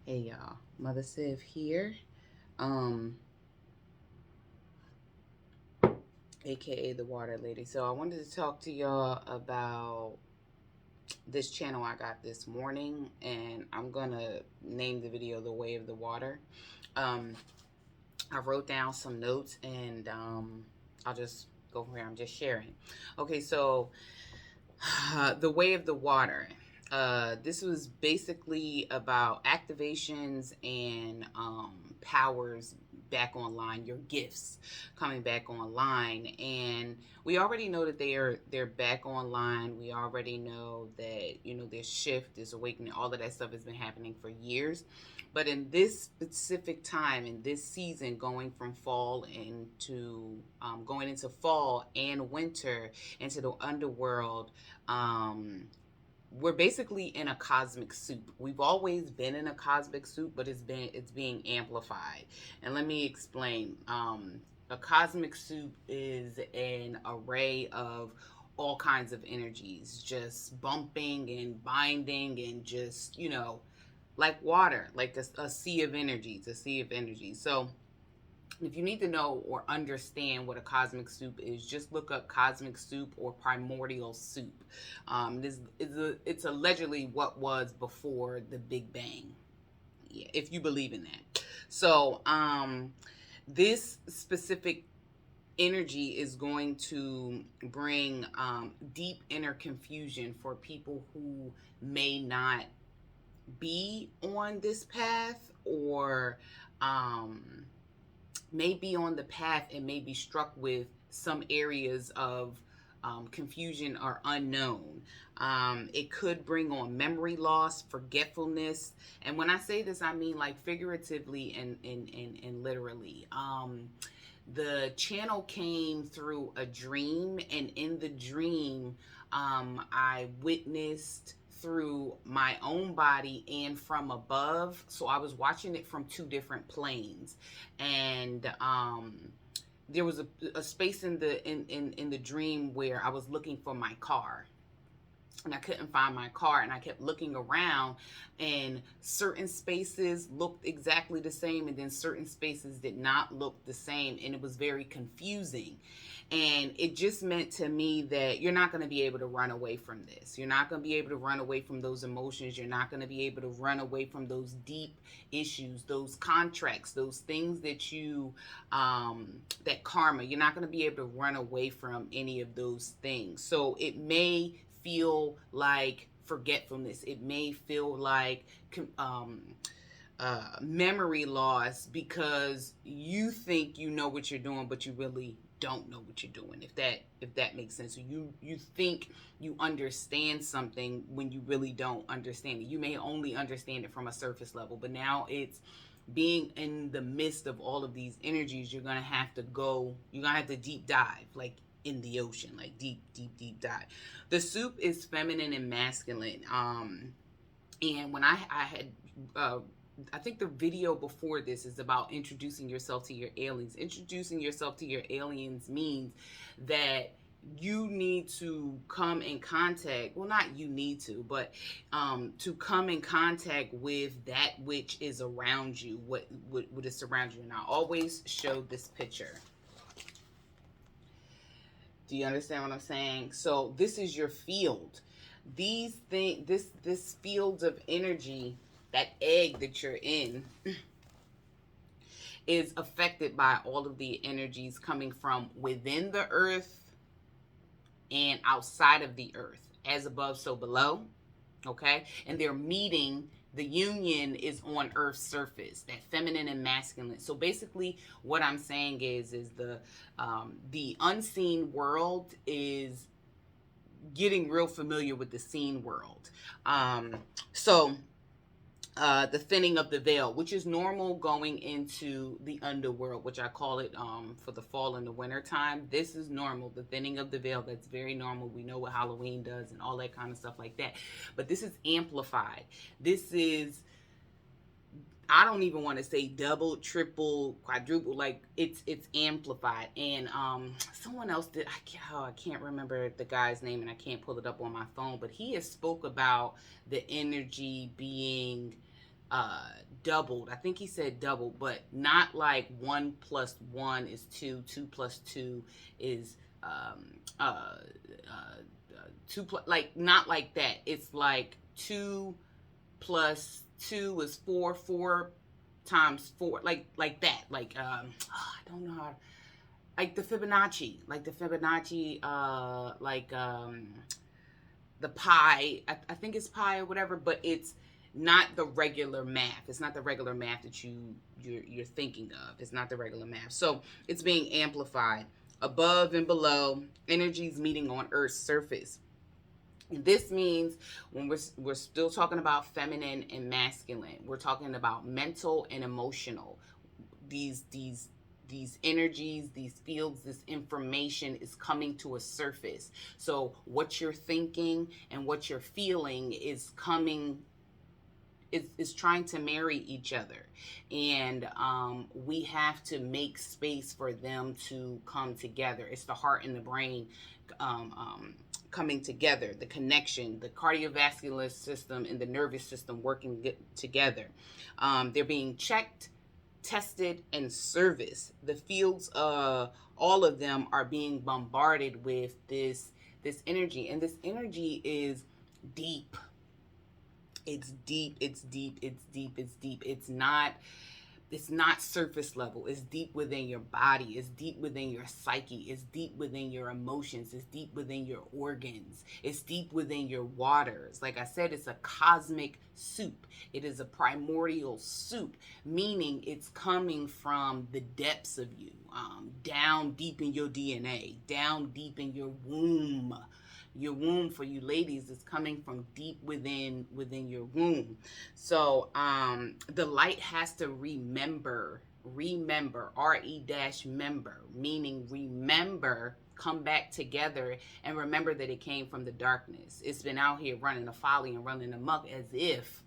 Hey y'all, Motha Civ here, um, aka the Water Lady. So I wanted to talk to y'all about this channel I got this morning, and I'm gonna name the video "The Way of the Water." Um, I wrote down some notes, and I'll just go from here. I'm just sharing. Okay, so The Way of the Water. This was basically about activations and powers back online, your gifts coming back online, and we already know that they're back online. We already know that this shift, this awakening, all of that stuff has been happening for years. But in this specific time, in this season, going from fall into going into fall and winter into the underworld, um, we're basically in a cosmic soup. We've always been in a cosmic soup, but it's being amplified. And let me explain. A cosmic soup is an array of all kinds of energies, just bumping and binding, and just like water, like a sea of energies, a sea of energy. So if you need to know or understand what a cosmic soup is, just look up cosmic soup or primordial soup. It's allegedly what was before the Big Bang, yeah, if you believe in that. So this specific energy is going to bring deep inner confusion for people who may not be on this path, or um, may be on the path and may be struck with some areas of confusion or unknown. It could bring on memory loss, forgetfulness. And when I say this, I mean like figuratively and literally. The channel came through a dream, and in the dream, I witnessed through my own body and from above. So I was watching it from two different planes, and there was a space in the dream where I was looking for my car, and I couldn't find my car, and I kept looking around, and certain spaces looked exactly the same, and then certain spaces did not look the same, and it was very confusing. And it just meant to me that you're not going to be able to run away from this. You're not going to be able to run away from those emotions. You're not going to be able to run away from those deep issues, those contracts, those things that that karma. You're not going to be able to run away from any of those things. So it may feel like forgetfulness. It may feel like memory loss, because you think you know what you're doing, but you really don't know what you're doing. If that makes sense. So you think you understand something when you really don't understand it. You may only understand it from a surface level, but now it's being in the midst of all of these energies. You're gonna have to deep dive, like in the ocean, like deep dive. The soup is feminine and masculine. And when I had I think the video before this is about introducing yourself to your aliens. Introducing yourself to your aliens means that you need to come in contact, well, not you need to, but to come in contact with that which is around you, what is around you. And I always show this picture. Do you understand what I'm saying? So this is your field. These things, this field of energy, that egg that you're in, is affected by all of the energies coming from within the earth and outside of the earth, as above, so below. Okay, and they're meeting. The union is on Earth's surface, that feminine and masculine. So basically, what I'm saying is the unseen world is getting real familiar with the seen world. So the thinning of the veil, which is normal going into the underworld, which I call it for the fall and the winter time. This is normal. The thinning of the veil, that's very normal. We know what Halloween does and all that kind of stuff like that. But this is amplified. This is, I don't even want to say double, triple, quadruple. Like it's amplified. And someone else did. I can't remember the guy's name, and I can't pull it up on my phone. But he has spoke about the energy being doubled. I think he said doubled, but not like 1 + 1 is 2, 2 + 2 is um, uh, 2 plus, like not like that. It's like 2 + 2 is 4, 4 times 4, like that. Like I don't know how, like the Fibonacci, the pi. I think it's pi or whatever, but it's not the regular math. It's not the regular math that you're thinking of. It's not the regular math. So it's being amplified above and below, energies meeting on Earth's surface. And this means when we're still talking about feminine and masculine, we're talking about mental and emotional. These energies, these fields, this information is coming to a surface. So what you're thinking and what you're feeling is coming, is trying to marry each other. And we have to make space for them to come together. It's the heart and the brain coming together, the connection, the cardiovascular system and the nervous system working together. They're being checked, tested, and serviced. The fields, all of them are being bombarded with this energy, and this energy is deep. It's deep. It's deep. It's deep. It's deep. It's not surface level. It's deep within your body. It's deep within your psyche. It's deep within your emotions. It's deep within your organs. It's deep within your waters. Like I said, it's a cosmic soup. It is a primordial soup, meaning it's coming from the depths of you, down deep in your DNA, down deep in your womb. Your womb, for you ladies, is coming from deep within your womb. So the light has to remember, re-member, meaning remember, come back together and remember that it came from the darkness. It's been out here running a folly and running amok as if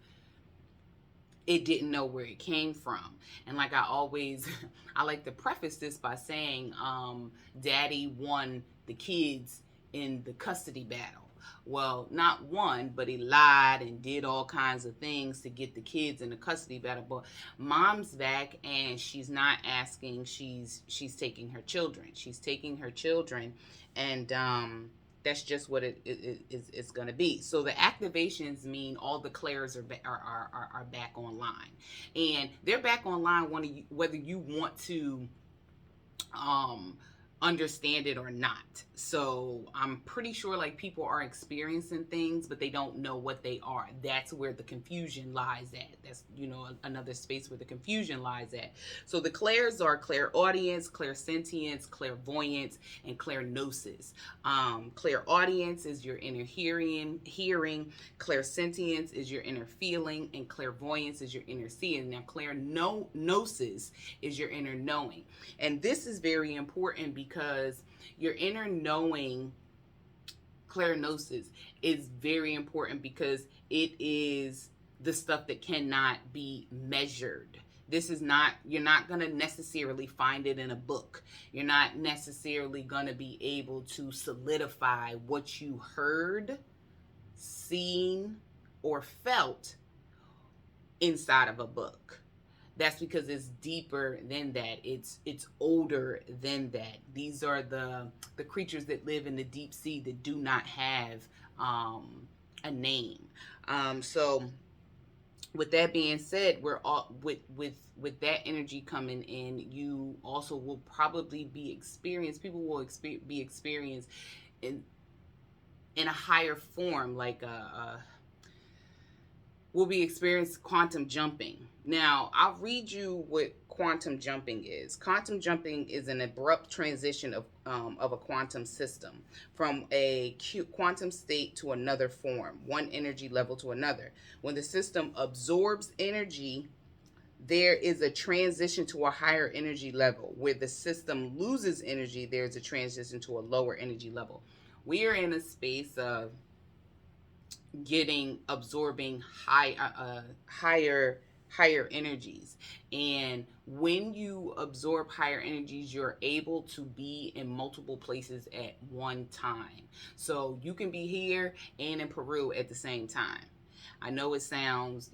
it didn't know where it came from. And like I always, I like to preface this by saying, daddy won the kids in the custody battle. Well, not one, but he lied and did all kinds of things to get the kids in the custody battle. But mom's back, and she's not asking. She's taking her children. She's taking her children, and that's just what it's going to be. So the activations mean all the clairs are back online, and they're back online whether you want to understand it or not. So I'm pretty sure like people are experiencing things, but they don't know what they are. That's where the confusion lies at. That's, another space where the confusion lies at. So the clairs are clairaudience, clairsentience, clairvoyance, and clairgnosis. Clairaudience is your inner hearing. Clairsentience is your inner feeling, and clairvoyance is your inner seeing. Now clairgnosis is your inner knowing. And this is very important because your inner knowing, clairgnosis, is very important because it is the stuff that cannot be measured. This is not, you're not going to necessarily find it in a book. You're not necessarily going to be able to solidify what you heard, seen, or felt inside of a book. That's because it's deeper than that. It's older than that. These are the creatures that live in the deep sea that do not have a name. So with that being said, we're all with that energy coming in. You also will probably be experienced. People will be experienced in a higher form, like will be experiencing quantum jumping. Now, I'll read you what quantum jumping is. Quantum jumping is an abrupt transition of a quantum system from a quantum state to another form, one energy level to another. When the system absorbs energy, there is a transition to a higher energy level. Where the system loses energy, there's a transition to a lower energy level. We are in a space of absorbing higher energies, and when you absorb higher energies, you're able to be in multiple places at one time. So you can be here and in Peru at the same time. I know it sounds,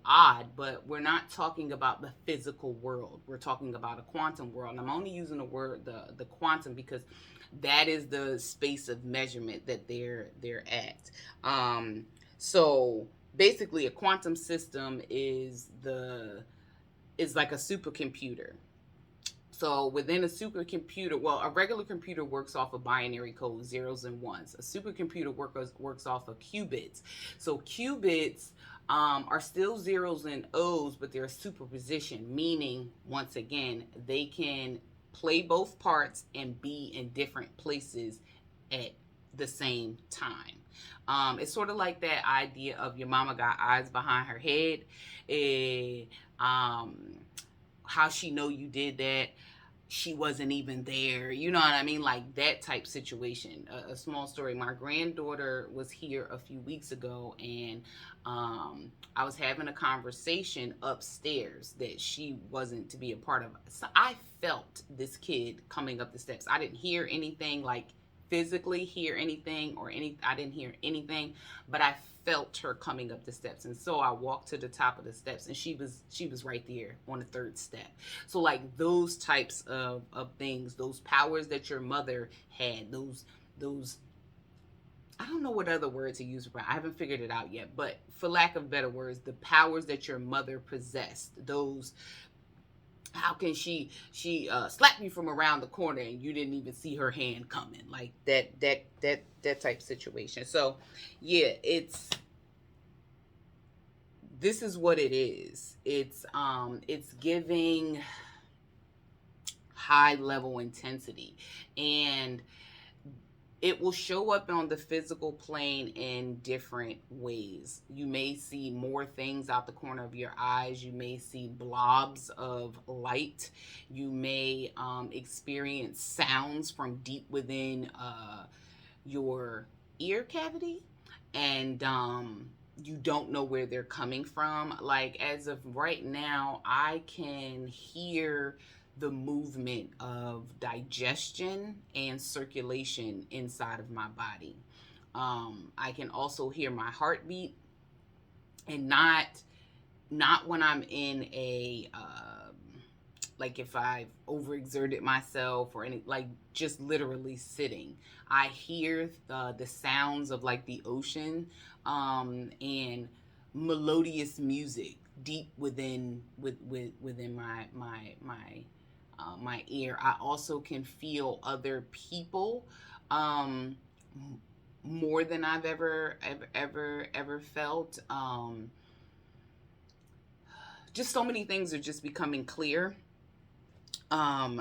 odd, but we're not talking about the physical world. We're talking about a quantum world. And I'm only using the word the quantum because that is the space of measurement that they're at. So basically, a quantum system is like a supercomputer. So within a supercomputer, well, a regular computer works off of binary code, zeros and ones. A supercomputer works off of qubits. So qubits are still zeros and O's, but they're a superposition, meaning, once again, they can play both parts and be in different places at the same time. It's sort of like that idea of your mama got eyes behind her head. Eh, um, how she know you did that? She wasn't even there. You know what I mean? Like that type situation. A small story. My granddaughter was here a few weeks ago, and I was having a conversation upstairs that she wasn't to be a part of. So I felt this kid coming up the steps. I didn't hear anything, like physically hear anything or any. I didn't hear anything, but I felt her coming up the steps. And so I walked to the top of the steps, and she was right there on the third step. So like those types of things, those powers that your mother had, those I don't know what other word to use for it. I haven't figured it out yet, but for lack of better words, the powers that your mother possessed, those, how can she slap you from around the corner and you didn't even see her hand coming, like that type situation. So yeah, this is what it is. It's giving high level intensity, and it will show up on the physical plane in different ways. You may see more things out the corner of your eyes. You may see blobs of light. You may experience sounds from deep within your ear cavity, and you don't know where they're coming from. Like as of right now, I can hear the movement of digestion and circulation inside of my body. I can also hear my heartbeat, and not when I'm in a like if I've overexerted myself or any, like just literally sitting. I hear the sounds of like the ocean, and melodious music deep within my ear. I also can feel other people, um, more than I've ever felt. Just so many things are just becoming clear.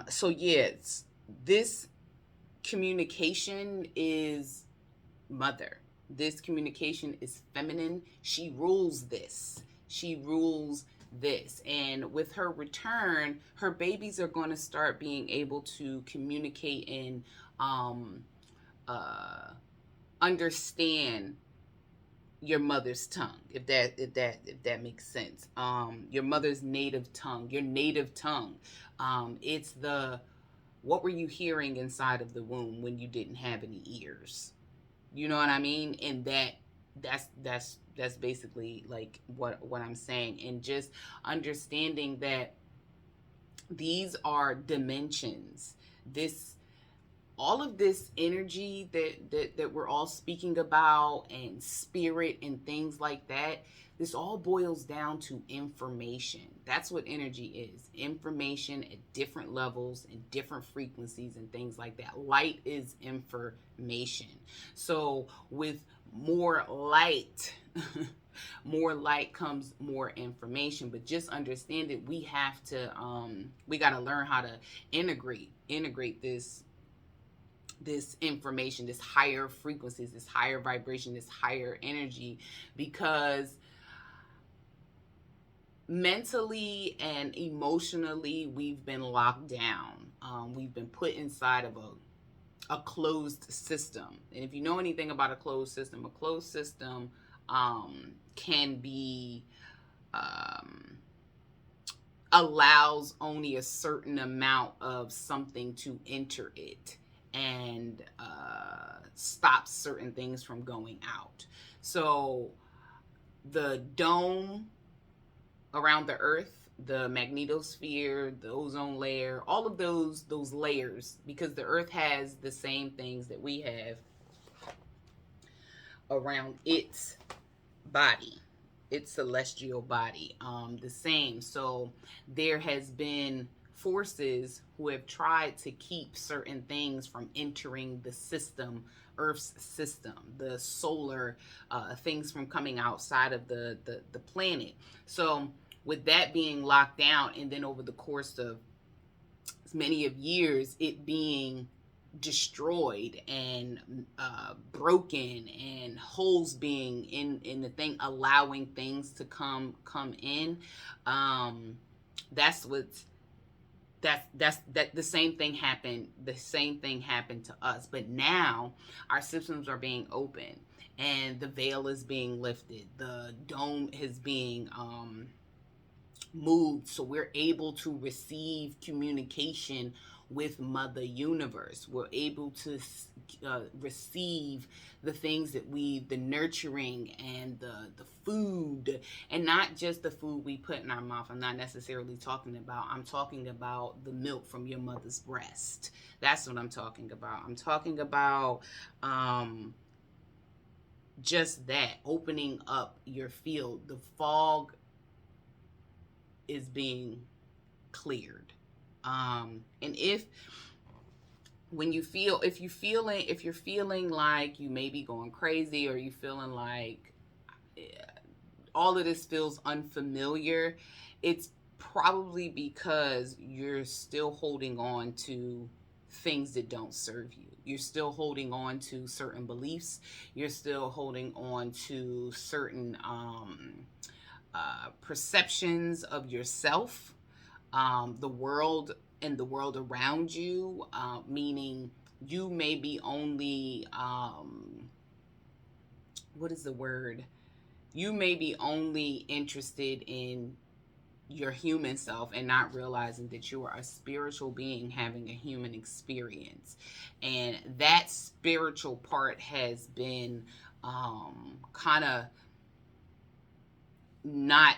So yes, this communication is mother. This communication is feminine. She rules this. She rules this. And with her return, her babies are going to start being able to communicate and uh, understand your mother's tongue, if that makes sense. Your mother's native tongue, your native tongue. It's the, what were you hearing inside of the womb when you didn't have any ears? You know what I mean? And that's basically like what I'm saying. And just understanding that these are dimensions. This, all of this energy that we're all speaking about, and spirit and things like that, this all boils down to information. That's what energy is. Information at different levels and different frequencies and things like that. Light is information. So with more light, more light comes more information. But just understand that we have to we got to learn how to integrate this information, this higher frequencies, this higher vibration, this higher energy, because mentally and emotionally we've been locked down. We've been put inside of a closed system. And if you know anything about a closed system can be allows only a certain amount of something to enter it, and stops certain things from going out. So the dome around the earth, the magnetosphere, the ozone layer, all of those layers, because the earth has the same things that we have around its body, its celestial body, the same. So there has been forces who have tried to keep certain things from entering the system, Earth's system, the solar things from coming outside of the planet. So with that being locked down, and then over the course of many of years, it being destroyed and broken, and holes being in the thing, allowing things to come in. um that's what's that the same thing happened, to us, but now our systems are being opened, and the veil is being lifted, the dome is being moved, so we're able to receive communication with Mother Universe. We're able to receive the things that the nurturing and the food, and not just the food we put in our mouth. I'm not necessarily talking about, I'm talking about the milk from your mother's breast. That's what I'm talking about. I'm talking about just that, opening up your field. The fog is being cleared. And if you're feeling like you may be going crazy, or you feeling like all of this feels unfamiliar, it's probably because you're still holding on to things that don't serve you. You're still holding on to certain beliefs. You're still holding on to certain perceptions of yourself, the world, and the world around you, meaning you may be only, what is the word? You may be only interested in your human self, and not realizing that you are a spiritual being having a human experience. And that spiritual part has been kind of not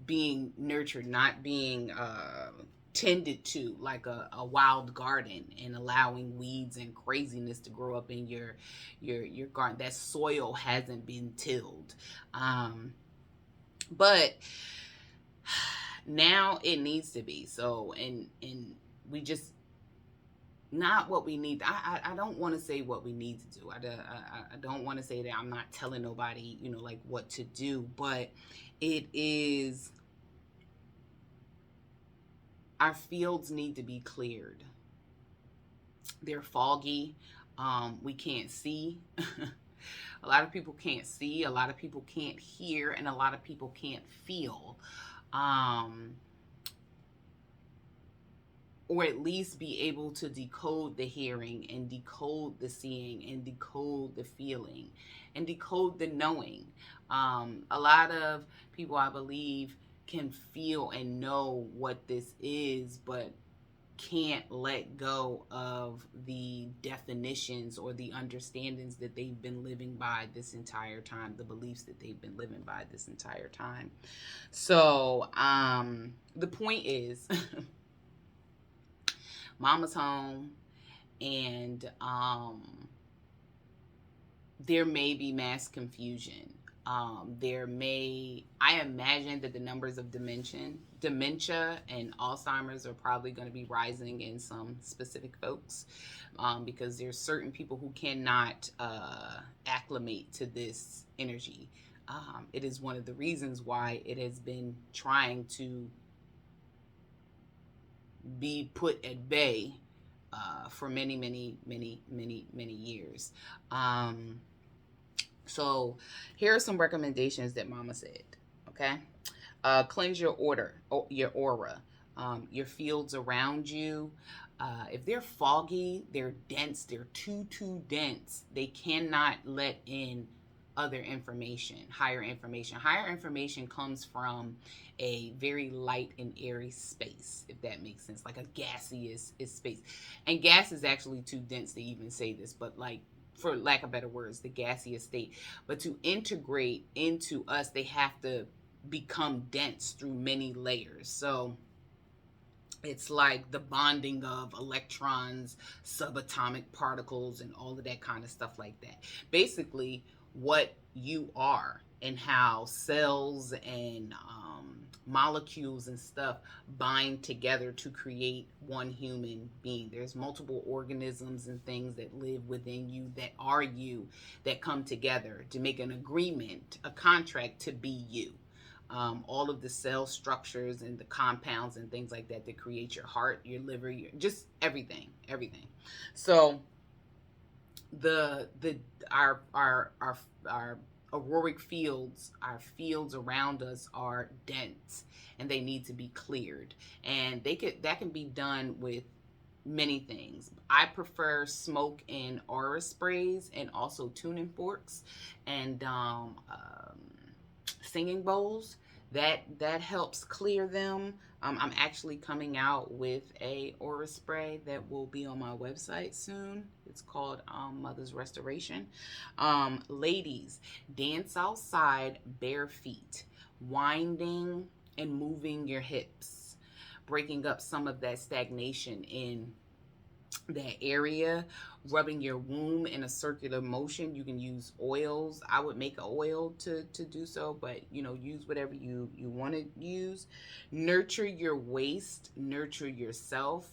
being nurtured, not being tended to like a wild garden, and allowing weeds and craziness to grow up in your garden. That soil hasn't been tilled. But now it needs to be. So, and we just, not what we need. I don't want to say what we need to do. I don't want to say that I'm not telling nobody, like what to do, but it is, our fields need to be cleared. They're foggy. We can't see. A lot of people can't see. A lot of people can't hear, and a lot of people can't feel. Or at least be able to decode the hearing, and decode the seeing, and decode the feeling, and decode the knowing. A lot of people, I believe, can feel and know what this is, but can't let go of the definitions or the understandings that they've been living by this entire time, the beliefs that they've been living by this entire time. So the point is, Mama's home, and there may be mass confusion. I imagine that the numbers of dementia and Alzheimer's are probably going to be rising in some specific folks, because there's certain people who cannot acclimate to this energy. It is one of the reasons why it has been trying to be put at bay for many, many, many, many, many years. So here are some recommendations that Mama said. Okay, cleanse your aura, your fields around you. If they're foggy, they're dense, they're too dense, they cannot let in other information, higher information. Higher information comes from a very light and airy space, if that makes sense, like a gaseous space. And gas is actually too dense to even say this, but like for lack of better words, the gaseous state. But to integrate into us, they have to become dense through many layers. So it's like the bonding of electrons, subatomic particles, and all of that kind of stuff like that. Basically, what you are and how cells and molecules and stuff bind together to create one human being. There's multiple organisms and things that live within you, that are you, that come together to make an agreement, a contract to be you. All of the cell structures and the compounds and things like that create your heart, your liver, just everything. So the our auroric fields, our fields around us are dense, and they need to be cleared. And that can be done with many things. I prefer smoke and aura sprays, and also tuning forks, and singing bowls. That helps clear them. I'm actually coming out with a aura spray that will be on my website soon. It's called Mother's Restoration. Ladies, dance outside bare feet, winding and moving your hips, breaking up some of that stagnation in that area, rubbing your womb in a circular motion. You can use oils. I would make an oil to do so, but use whatever you want to use. Nurture your waist, nurture yourself,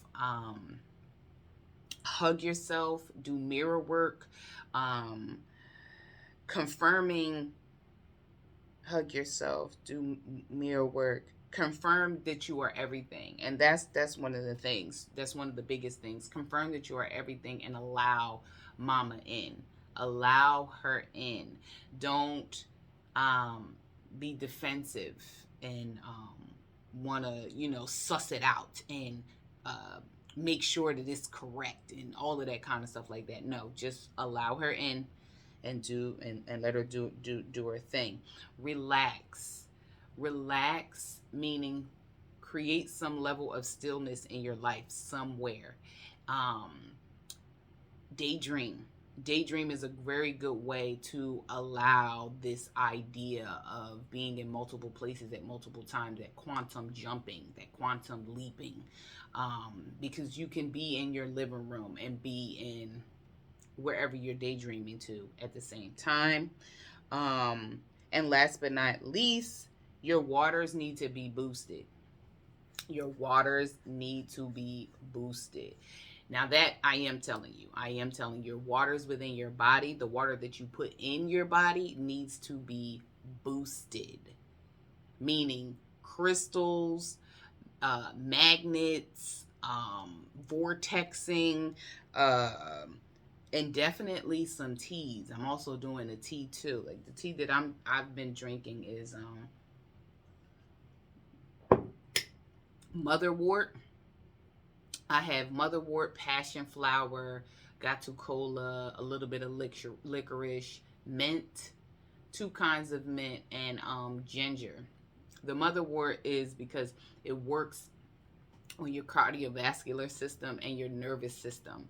hug yourself, do mirror work, confirming, hug yourself, do mirror work, confirm that you are everything. And that's one of the things, that's one of the biggest things. Confirm that you are everything, and allow mama in, allow her in. Don't be defensive and want to suss it out and make sure that it's correct and all of that kind of stuff like that. No, just allow her in and let her do her thing. Relax, meaning create some level of stillness in your life somewhere. Daydream is a very good way to allow this idea of being in multiple places at multiple times, that quantum jumping, that quantum leaping, because you can be in your living room and be in wherever you're daydreaming to at the same time. And last but not least, your waters need to be boosted. Your waters need to be boosted. Now that I am telling you, your waters within your body, the water that you put in your body, needs to be boosted. Meaning crystals, magnets, vortexing, and definitely some teas. I'm also doing a tea too. Like the tea that I've been drinking is motherwort. I have motherwort, passion flower, gato cola, a little bit of licorice, mint, 2 kinds of mint, and ginger. The motherwort is because it works on your cardiovascular system and your nervous system,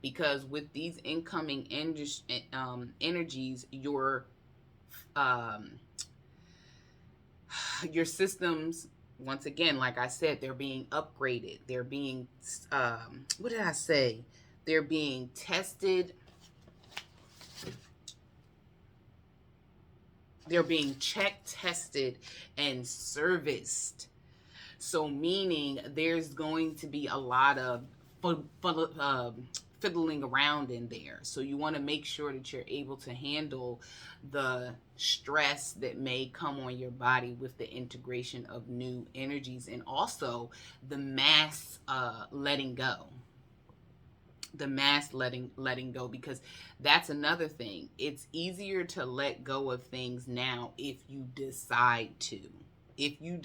because with these incoming energies, your systems, once again, like I said, they're being upgraded. They're being what did I say? They're being tested. They're being checked, tested, and serviced. So meaning there's going to be a lot of fiddling around in there. So you want to make sure that you're able to handle the stress that may come on your body with the integration of new energies, and also the mass letting go. The mass letting go, because that's another thing. It's easier to let go of things now if you decide to. If you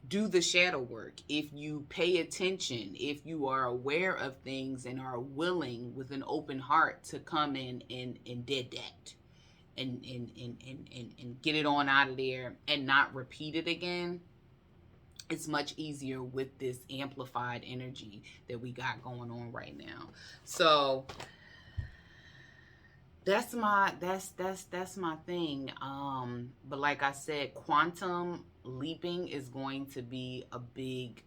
do the shadow work, if you pay attention, if you are aware of things and are willing with an open heart to come in and did that and get it on out of there and not repeat it again, it's much easier with this amplified energy that we got going on right now. So that's my thing. But like I said, quantum leaping is going to be a big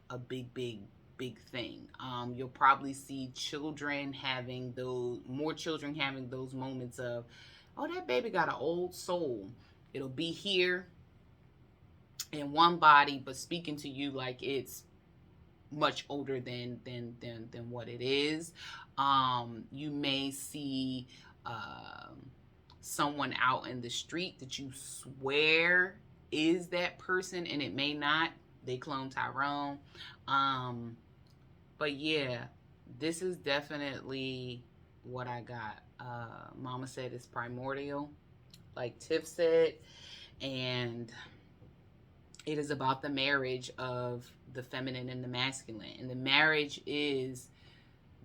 thing. You'll probably see children having those, more children having those moments of, oh, that baby got an old soul. It'll be here in one body, but speaking to you like it's much older than what it is. You may see someone out in the street that you swear is that person, and it may not. They clone Tyrone. But yeah, this is definitely what I got. Mama said it's primordial, like Tiff said, and it is about the marriage of the feminine and the masculine. And the marriage is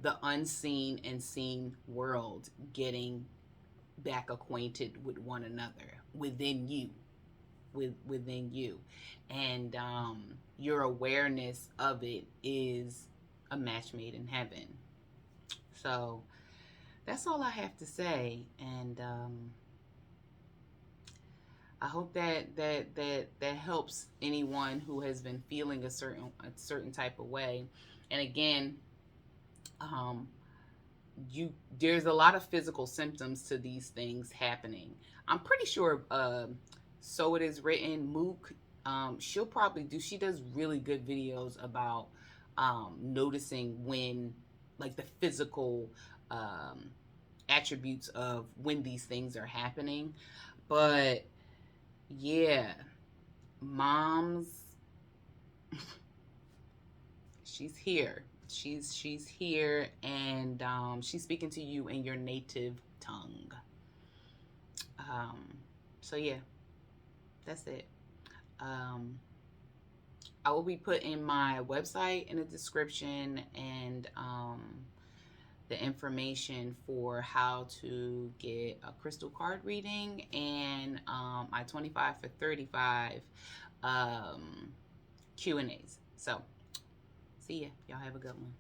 the unseen and seen world getting back acquainted with one another within you. Within you. And your awareness of it is a match made in heaven. So that's all I have to say. And I hope that helps anyone who has been feeling a certain type of way. And again, there's a lot of physical symptoms to these things happening. I'm pretty sure So It Is Written, Mook, she'll probably do, she does really good videos about noticing when, like, the physical attributes of when these things are happening. But yeah, moms, she's here. She's here, and she's speaking to you in your native tongue. So yeah, that's it. I will be putting my website in the description, and the information for how to get a crystal card reading, and my 25 for 35 Q&As. So see ya. Y'all have a good one.